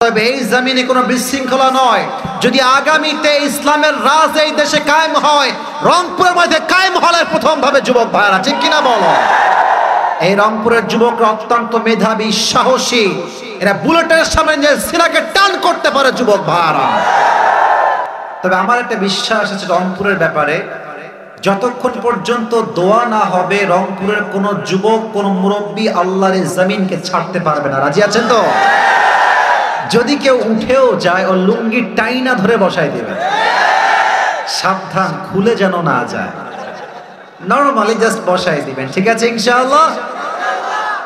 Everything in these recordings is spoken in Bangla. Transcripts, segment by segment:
তবে এই জমিনে কোনো বিশৃঙ্খলা নয়। যদি আগামীতে ইসলামের রাজ এই দেশে কায়েম হয়, রংপুরের মধ্যে কায়েম হলে প্রথম ভাবে যুবক ভাইরা, ঠিক কিনা বলো? এই রংপুরের যুবকরা অত্যন্ত মেধাবী, সাহসী, এরা বুলেটের সামনে যে সিনাকে টান করতে পারে যুবক ভাইরা। তবে আমার একটা বিশ্বাস আছে রংপুরের ব্যাপারে, যতক্ষণ পর্যন্ত দোয়া না হবে রংপুরের কোন যুবক, কোন মুরব্বী আল্লাহর জমিনকে ছাড়তে পারবে না। রাজি আছেন তো? যদি কেউ উঠেও যায় ও লুঙ্গি টাইনা ধরে বসাই দেবে, সাবধান খুলে যেন না যায়, নরমালি জাস্ট বসাই দিবেন, ঠিক আছে ইনশাআল্লাহ?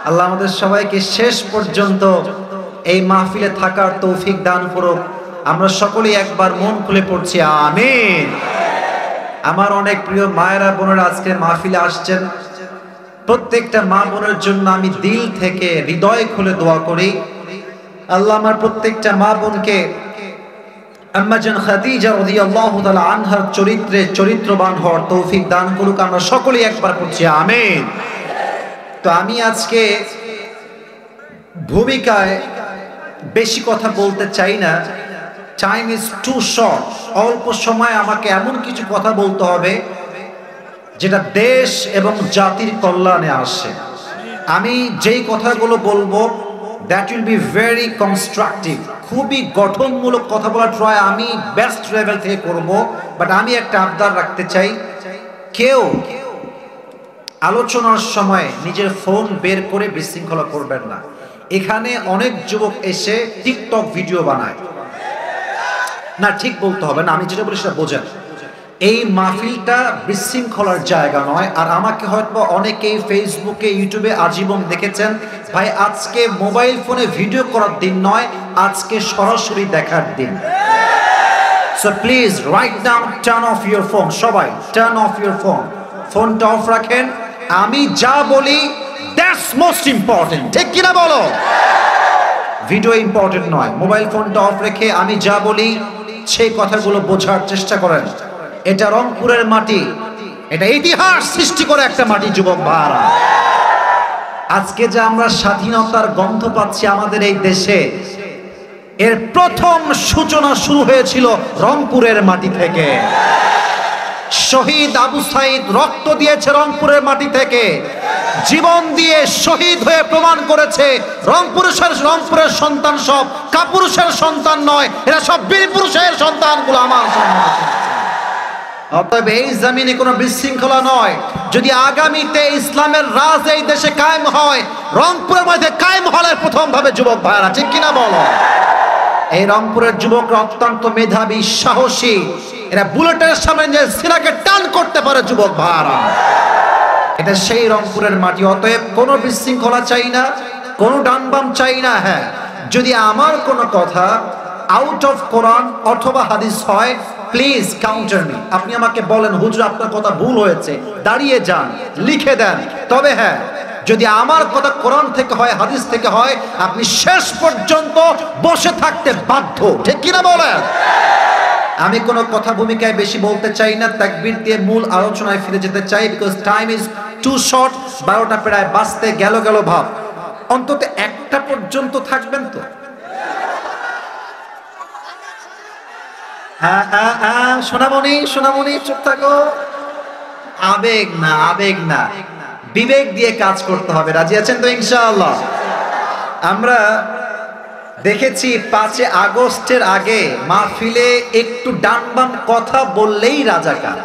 আল্লাহ আমাদের সবাইকে শেষ পর্যন্ত এই মাহফিলে থাকার তৌফিক দান করুক। আমরা সকলেই একবার মন খুলে পড়ছি আমিন। আমার অনেক প্রিয় মায়েরা বোনেরা আজকে মাহফিলে আসছেন, প্রত্যেকটা মা বোনের জন্য আমি দিল থেকে হৃদয় খুলে দোয়া করি, আল্লাহ আমার প্রত্যেকটা মা বোনকে আম্মা জান খাদিজা রাদিয়াল্লাহু তাআলা আনহার চরিত্রে চরিত্রবান হওয়ার তৌফিক দান করুক। আমরা সকলেই একবার পড়ছি আমিন। তো আমি আজকে ভূমিকায় বেশি কথা বলতে চাই না, টাইম ইজ টু শর্ট। অল্প সময় আমাকে এমন কিছু কথা বলতে হবে যেটা দেশ এবং জাতির কল্যাণে আসে। আমি যেই কথাগুলো বলবো that will be very constructive, খুবই গঠনমূলক কথা বলার ট্রাই আমি বেস্ট লেভেল থেকে করব। বাট আমি একটা আবদার রাখতে চাই, কেউ আলোচনার সময় নিজের ফোন বের করে বিশৃঙ্খলা করবেন না। এখানে অনেক যুবক এসে টিকটক ভিডিও বানায়, না ঠিক বলতে হবে না, আমি যেটা বলি সেটা বোঝেন। এই মাহফিলটা বিশৃঙ্খলার জায়গা নয়। আর আমাকে হয়তো অনেকেই ফেসবুকে ইউটিউবে আজীবন দেখেছেন, ভাই আজকে মোবাইল ফোনে ভিডিও করার দিন নয়, আজকে সরাসরি দেখার দিন। So please right now turn off your phone, সবাই টার্ন অফ ইউর ফোন, ফোনটা অফ রাখেন। আমি যা বলি দ্যাটস মোস্ট ইম্পর্টেন্ট, ঠিক কিনা বলো? ভিডিও ইম্পর্টেন্ট নয়, মোবাইল ফোনটা অফ রেখে আমি যা বলি সেই কথাগুলো বোঝার চেষ্টা করেন। এটা রংপুরের মাটি, এটা ইতিহাস সৃষ্টি করে একটা মাটি যুবক ভাইরা। আজকে যে আমরা স্বাধীনতার গন্ধ পাচ্ছি আমাদের এই দেশে, এর প্রথম সূচনা শুরু হয়েছিল রংপুরের মাটি থেকে। শহীদ আবু সাইদ রক্ত দিয়েছে রংপুরের মাটি থেকে, জীবন দিয়ে শহীদ হয়ে প্রমাণ করেছে রংপুরের সন্তান সব কাপুরুষের সন্তান নয়, এরা সব বীর পুরুষের সন্তানগুলো আমার সন্তান। অতএব এই জমিনে কোনো বিশৃঙ্খলা নয়। যদি আগামীতে ইসলামের রাজ এই দেশে কায়েম হয়, রংপুরের মধ্যে কায়েম হলে প্রথম ভাবে যুবক ভাইরা, ঠিক কিনা বলো? এই রংপুরের যুবকরা অত্যন্ত মেধাবী, সাহসী, এরা বুলেটের সামনে যে সিনাকে টান করতে পারে যুবক ভাইরা। এটা সেই রংপুরের মাটি। অতএব কোনো বিশৃঙ্খলা চাই না, কোনো ডানবাম চাই না। হ্যাঁ, যদি আমার কোনো কথা আউট অফ কোরআন অথবা হাদিস হয়, প্লিজ কাউন্টার মি। আপনি আমাকে বলেন হুজুর আপনার কথা ভুল হয়েছে, দাঁড়িয়ে যান, লিখে দেন। তবে হ্যাঁ, যদি আমার কথা কোরআন থেকে হয়, হাদিস থেকে হয়, আপনি শেষ পর্যন্ত বসে থাকতে বাধ্য, ঠিক কিনা বলেন? আমি কোনো কথা ভূমিকায় বেশি বলতে চাই না, তাকবীর দিয়ে মূল আলোচনায় ফিরে যেতে চাই, because time is too short. 12টা প্রায় বাজতে গেল ভাব। অন্তত একটা পর্যন্ত থাকবেন তো? হ্যাঁ হ্যাঁ হ্যাঁ, সোনামণি চুপ থাকো। আবেগ না, বিবেক দিয়ে কাজ করতে হবে। রাজি আছেন তো ইনশাআল্লাহ? আমরা দেখেছি 5 আগস্টের আগে মাহফিলে একটু ডানবাম কথা বললেই রাজাকার।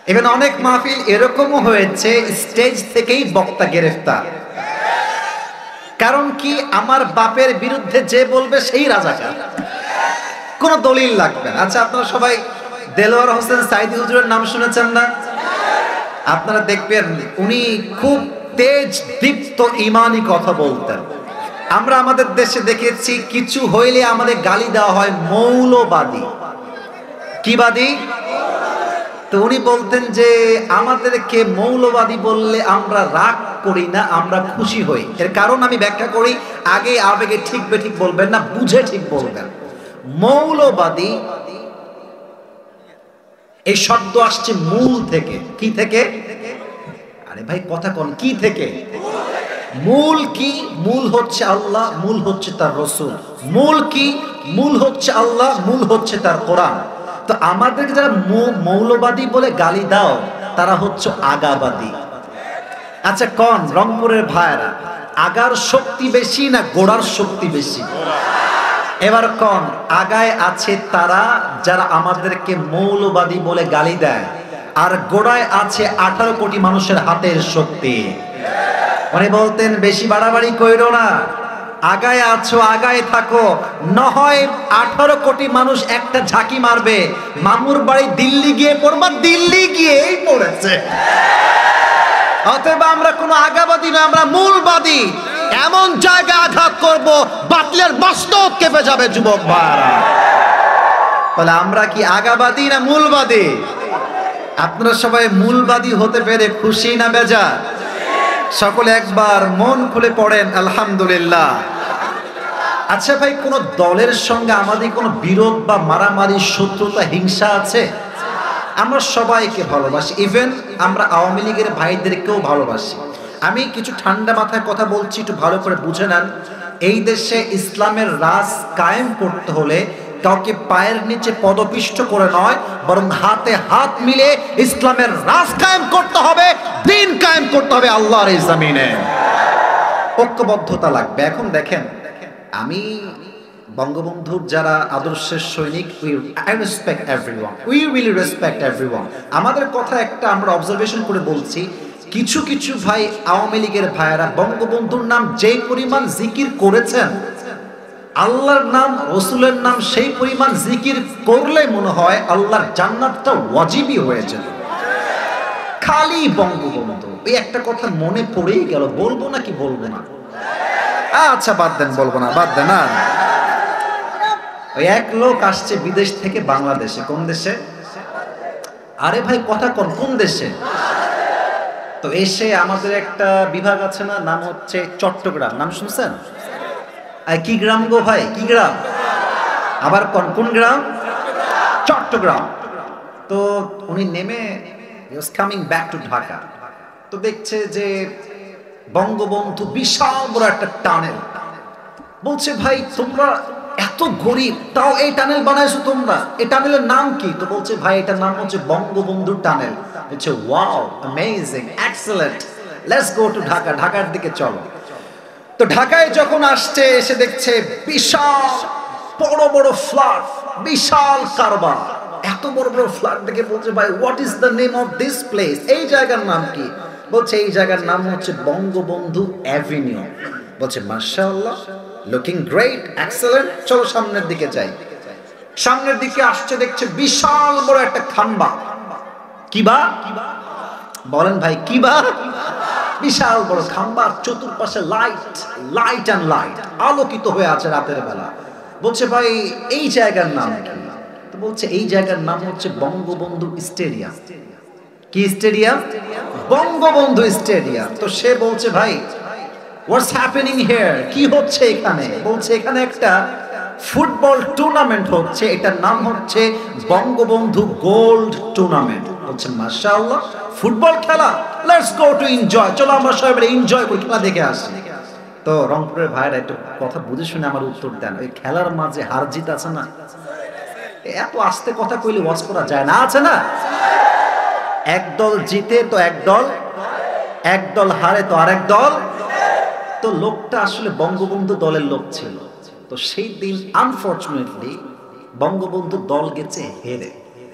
এখানে অনেক মাহফিল এরকমও হয়েছে স্টেজ থেকেই বক্তা গ্রেফতার। কারণ কি? আমার বাপের বিরুদ্ধে যে বলবে সেই রাজাকার, কোনো দলিল লাগবে। আচ্ছা, আপনারা সবাই দেলোয়ার হোসেন সাইদি হুজুরের নাম শুনেছেন না? আপনারা দেখবেন উনি খুব তেজ দীপ্ত ইমানি কথা বলতেন। আমরা আমাদের দেশে দেখেছি কিছু হইলে আমাদের গালি দেওয়া হয় মৌলবাদী। কি বাদী? তো উনি বলতেন যে আমাদেরকে মৌলবাদী বললে আমরা রাগ করি না, আমরা খুশি হই। এর কারণ আমি ব্যাখ্যা করি, আগে আবেগে ঠিক বেঠিক বলবেন না, বুঝে ঠিক বলবেন। মৌলবাদী এই শব্দ আসছে মূল থেকে। কি থেকে? আরে ভাই কথা কোন, কি থেকে? মূল কি? মূল হচ্ছে আল্লাহ, মূল হচ্ছে তার রসুল। মূল কি? মূল হচ্ছে আল্লাহ, মূল হচ্ছে তার কোরআন। তো আমাদেরকে যারা মৌলবাদী বলে গালি দাও, তারা হচ্ছে আগাবাদী। আচ্ছা কোন রংপুরের ভাইরা, আগার শক্তি বেশি না গোড়ার শক্তি বেশি? এবার কোন আগায় আছে তারা যারা আমাদেরকে মৌলবাদী বলে গালি দেয়, আর গোড়ায় আছে 18 কোটি মানুষের হাতের শক্তি। উনি বলতেন বেশি বাড়াবাড়ি কইরো না, আগায় আছো আগায় থাকো, নহয় 18 কোটি মানুষ একটা ঝাঁকি মারবে, মামুর বাড়ি দিল্লি গিয়ে পড়বা, দিল্লি গিয়েই পড়েছে। অতএব আমরা কোনো আগাবাদী না, আমরা মূলবাদী। এমন জায়গায় আঘাত করব বাতিলের বাস্তব কেঁপে যাবে যুবক ভাইরা। বলে আমরা কি আগাবাদী না মূলবাদী? আপনারা সবাই মূলবাদী হতে পেরে খুশি না বেজার? সকলে একবার মন খুলে পড়েন আলহামদুলিল্লাহ। আচ্ছা ভাই, কোন দলের সঙ্গে আমাদের কোনো বিরোধ বা মারামারি, শত্রুতা, হিংসা আছে? আমরা সবাইকে ভালোবাসি, ইভেন আমরা আওয়ামী লীগের ভাইদেরকেও ভালোবাসি। আমি কিছু ঠান্ডা মাথায় কথা বলছি, একটু ভালো করে বুঝে নেন। এই দেশে ইসলামের রাজ কায়েম করতে হলে কাউকে পায়ের নিচে পদপিষ্ট করে নয়, বরং হাতে হাত মিলে ইসলামের রাজ কায়েম করতে হবে, দিন কায়েম করতে হবে আল্লাহর এই জমিনে। ঐক্যবদ্ধতা লাগবে। এখন দেখেন, আমি বঙ্গবন্ধুর যারা আদর্শের সৈনিক, I respect everyone, we really respect everyone। আমাদের কথা একটা আমরা অবজারভেশন করে বলছি, কিছু কিছু ভাই আওয়ামী লীগের ভাইয়েরা বঙ্গবন্ধুর নাম যেই পরিমাণ জিকির করেছেন, আল্লাহর নাম রসুলের নাম সেই পরিমাণ জিকির করলে মনে হয় আল্লাহর জান্নাতটা ওয়াজিবই হয়েছে। খালি বঙ্গবন্ধু, এই একটা কথা মনে পড়েই গেল, বলবো নাকি বলবো না? আচ্ছা বাদ দেন, বলবো না, বাদ দেন। না, ওই এক লোক আসছে বিদেশ থেকে বাংলাদেশে। কোন দেশে? আরে ভাই কথা কোন দেশে? তো এসে আমাদের একটা বিভাগ আছে না, নাম হচ্ছে চট্টগ্রাম, নাম শুনছেন? কি গ্রাম গো ভাই, কি গ্রাম? আবার কোন গ্রাম? চট্টগ্রাম। তো উনি নেমে কামিং ব্যাক টু ঢাকা, তো দেখছে যে বঙ্গবন্ধু বিশাল বড় একটা টানেল। বলছে ভাই তোমরা এত গরিব, তাও এই টানেল বানাইছো তোমরা, এই টানেলের নাম কি? তো বলছে ভাই এটার নাম হচ্ছে বঙ্গবন্ধু টানেল। বলছে wow, amazing, excellent, let's go to Dhaka, ঢাকার দিকে চলো। তো ঢাকায় যখন আসছে, এসে দেখছে বিশাল বড় বড় ফ্ল্যাট, বিশাল কারবার, এত বড় বড় ফ্ল্যাট দেখে বলছে ভাই what is the name of this place, এই জায়গার নাম কি? বলছে এই জায়গার নাম হচ্ছে বঙ্গবন্ধু অ্যাভিনিউ। বলছে মাশাআল্লাহ, লুকিং গ্রেট, এক্সেলেন্ট, চলো সামনের দিকে যাই। সামনের দিকে আসছে, দেখছে বিশাল বড় একটা খাম্বা। কিবা বলেন ভাই, কিবা? বিশাল বড় খাম্বা, চতুর্পাশে লাইট, লাইট অ্যান্ড লাইট, আলোকিত হয়ে আছে রাতের বেলা। বলছে ভাই এই জায়গার নাম কি? তো বলছে এই জায়গার নাম হচ্ছে বঙ্গবন্ধু স্টেডিয়াম। কি স্টেডিয়াম? বঙ্গবন্ধু স্টেডিয়াম। তো সে বলছে ভাই হোয়াটস হ্যাপেনিং হিয়ার, কি হচ্ছে এখানে? বলছে এখানে একটা ফুটবল টুর্নামেন্ট হচ্ছে, এটার নাম হচ্ছে বঙ্গবন্ধু গোল্ড টুর্নামেন্ট। বলছে মাশাআল্লাহ, ফুটবল খেলা, লেটস গো টু এনজয়, চলো আমরা সবাই এনজয় করি, খেলা দেখে আসি। তো রংপুরের ভাইরা একটু কথা বুঝে শুনে আমার উত্তর দেন, ওই খেলার মাঝে হার জিত আছে না? এত আস্তে কথা কইলে ওয়াজ করা যায় না, আছে না? এক দল জিতে তো এক দল হারে তো আরেক দল। তো লোকটা আসলে বঙ্গবন্ধু দলের লোক ছিল। তো সেই দিন আনফরচুনেটলি বঙ্গবন্ধু দল গেছে হেরে।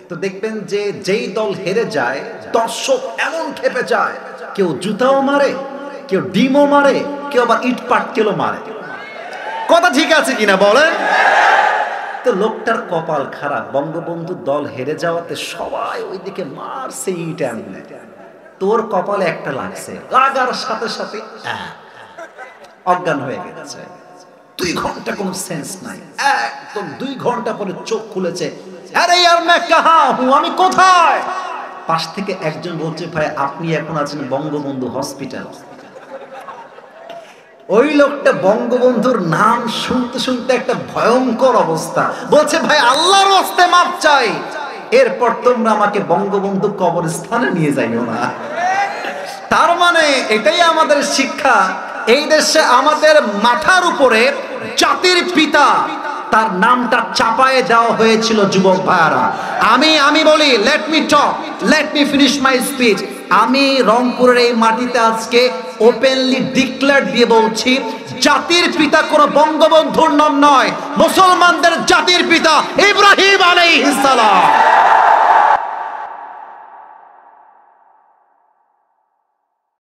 তো দেখবেন যে যেই দল হেরে যায়, দর্শক এমন খেপে যায়, কেউ জুতাও মারে, কেউ ডিমও মারে, কেউ আবার ইট পাটকেলও মারে। কথা ঠিক আছে কিনা বলেন? তো লোকটার কপাল খারাপ, বঙ্গবন্ধু দল হেরে যাওয়াতে সবাই ওইদিকে মারছে ইট এমনি, তোর কপালে একটা লাগছে, লাগার সাথে সাথে অজ্ঞান হয়ে গেছে। 2 ঘন্টা কোনো সেন্স নাই, একদম 2 ঘন্টা পরে চোখ খুলেছে, আরে ইয়ার মে কাহা হু, আমি কোথায়? পাশ থেকে একজন বলছে ভাই আপনি এখন আছেন বঙ্গবন্ধু হসপিটাল। ওই লোকটা বঙ্গবন্ধুর নাম শুনতে শুনতে একটা ভয়ঙ্কর অবস্থা, বলছে ভাই আল্লাহর রাস্তে মাপ চাই, এরপর তোমরা আমাকে বঙ্গবন্ধু কবরস্থানে নিয়ে যাইও না। তার মানে এটাই আমাদের শিক্ষা, এই দেশে আমাদের মাথার উপরে জাতির পিতা তার নামটা চাপায়ে দেওয়া হয়েছিল যুবক ভাইরা। আমি বলি, let me talk, let me finish my speech. আমি রংপুরের এই মাটিতে আজকে ওপেনলি ডিক্লেয়ার দিয়ে বলছি, জাতির পিতা কোনো বঙ্গবন্ধুর নাম নয়, মুসলমানদের জাতির পিতা ইব্রাহিম আলাইহিস সালাম।